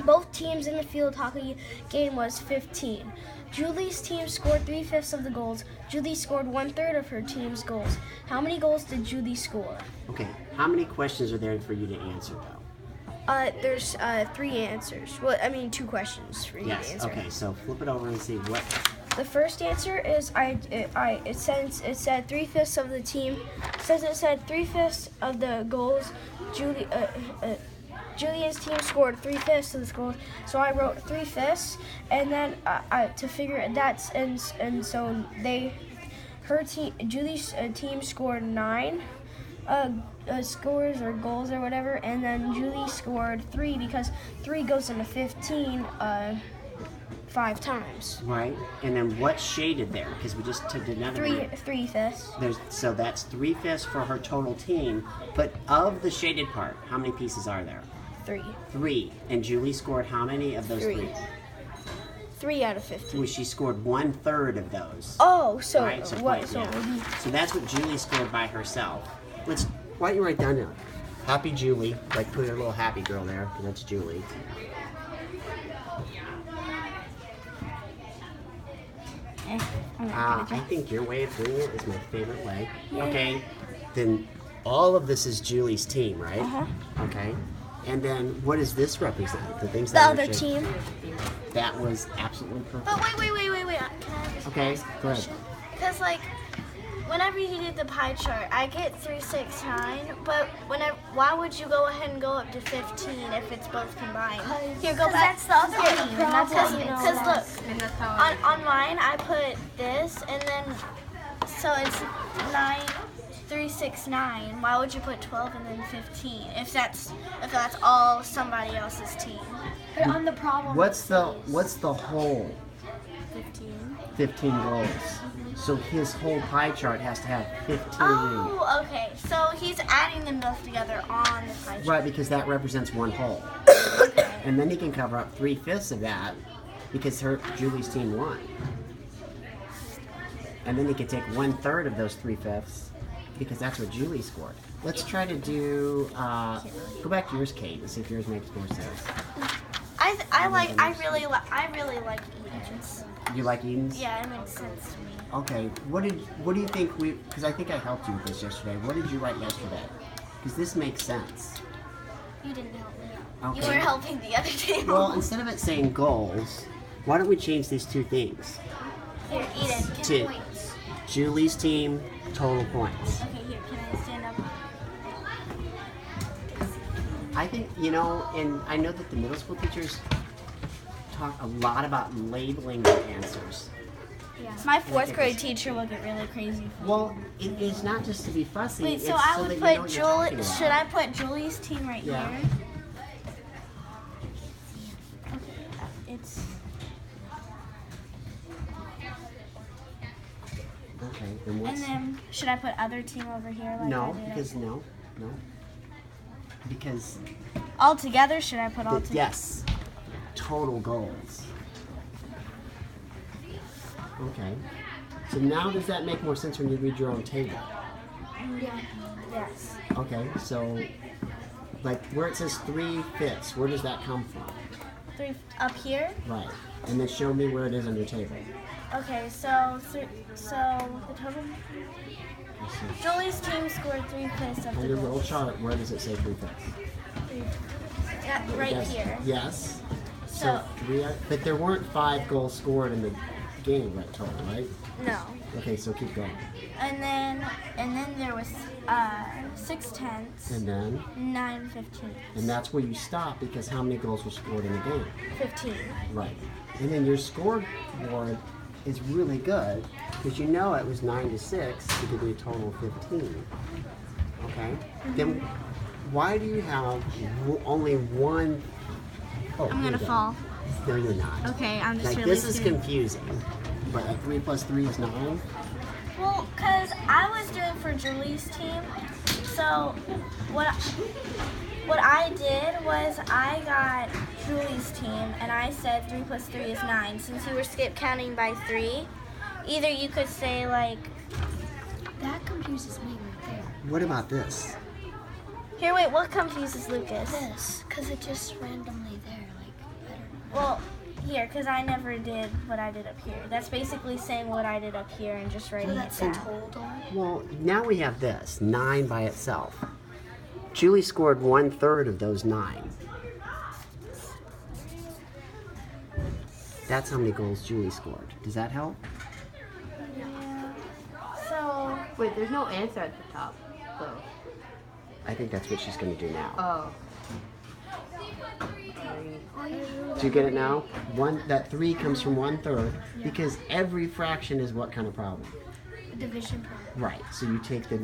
Both teams in the field hockey game was 15. Julie's team scored 3/5 of the goals. Julie scored 1/3 of her team's goals. How many goals did Julie score? Okay, how many questions are there for you to answer, though? There's 3 answers. Well, I mean 2 questions for you to answer. Okay, so flip it over and see what. The first answer is it said 3/5 of the team. It said 3/5 of the goals. Julia's team scored 3/5 of the goals, so I wrote 3/5, and then to figure that's and so Julie's team scored 9 scores or goals or whatever, and then Julie scored 3 because 3 goes into 15 5 times. Right, and then what's shaded there? Because we just did another. 3/5. So that's 3/5 for her total team, but of the shaded part, how many pieces are there? 3. 3, and Julie scored how many of those 3? 3 out of 15. Well, she scored 1/3 of those. Oh, so Right, so what? point, So yeah. So that's what Julie scored by herself. Why don't you write down now? Happy Julie, like put a little happy girl there, 'cause that's Julie. I think your way of doing it is my favorite way. Yeah. Okay, then all of this is Julie's team, right? Uh-huh. Okay, and then what does this represent? The things the that other are shaded? team. That was absolutely perfect. But wait. Can I just Okay, go ahead. Because, like, whenever you did the pie chart, I get 3, 6, 9. But why would you go ahead and go up to 15 if it's both combined? Here, go back. That's the other team. That's how you know. Because look, on mine I put this, and then so it's 9, 3, 6, 9. Why would you put 12 and then 15 if that's all somebody else's team? But on the problem. What's the whole 15. 15 goals? So his whole pie chart has to have 15. Oh, okay. So he's adding them both together on the pie chart. Right, because that represents one whole. And then he can cover up 3/5 of that because Julie's team won. And then he can take 1/3 of those 3/5 because that's what Julie scored. Let's try to do. Go back to yours, Kate, and see if yours makes more sense. I really like Eden's. You like Eden's? Yeah, it makes sense to me. Okay. What do you think because I think I helped you with this yesterday. What did you write yesterday? Because this makes sense. You didn't help me. Okay. You were helping the other team. Well, instead of it saying goals, why don't we change these 2 things? Here, Eden, To points. Julie's team, total points. Okay, here, can I stand up? I think, and I know that the middle school teachers talk a lot about labeling the answers. Yeah. My 4th grade teacher will get really crazy. Well, it's not just to be fussy. Wait, it's so I so would that you know put what you're talking Julie. about. Should I put Julie's team right Yeah. here? Okay, it's. Okay, then what's... And then should I put other team over here? Like No, I did? because no. Because, All together? Should I put all together? yes, total goals. Okay. So now does that make more sense when you read your own table? Yeah. Yes. Okay, so like where it says 3/5, where does that come from? 3 up here. Right. And then show me where it is on your table. Okay, so the total. Let's see. Julie's team scored 3/5 of On the your little goals. chart, where does it say 3/5? Yeah, right Yes. here. Yes. So 3, but there weren't 5 goals scored in the game, right, total, right? no, Okay, so keep going. and then there was 6/10, And then, 9/15, and that's where you stop because how many goals were scored in the game? 15. Right. And then your scoreboard is really good because you know it was 9-6 to give you a total of 15. Okay? Then why do you have only one? Oh, I'm you're gonna done. fall. No, you're not. Okay, I'm just Like really this is scared. confusing. But 3 + 3 is 9. Well, cause I was doing for Julie's team, so what I did was I got Julie's team and I said 3 + 3 is 9. Since you were skip counting by 3, either you could say like. That confuses me right there. What about this? Here, wait. What confuses Lucas? This, because it's just randomly there. Well, here, because I never did what I did up here. That's basically saying what I did up here and just writing it down. total. Well, now we have this 9 by itself. Julie scored 1/3 of those 9. That's how many goals Julie scored. Does that help? So, Wait, there's no answer at the top, though. I think that's what she's going to do now. Oh. Do you get it now? That 3 comes from 1/3 because every fraction is what kind of problem? Division problem. Right. So you take the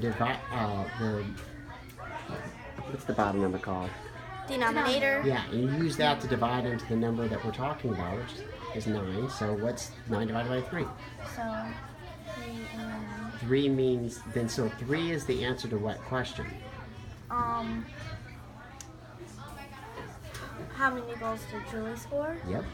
what's the bottom number called? denominator. Yeah, and you use that to divide into the number that we're talking about, which is 9. So what's 9 divided by 3? So, 3 and 3 means then. So 3 is the answer to what question? how many goals did Julie score? Yep.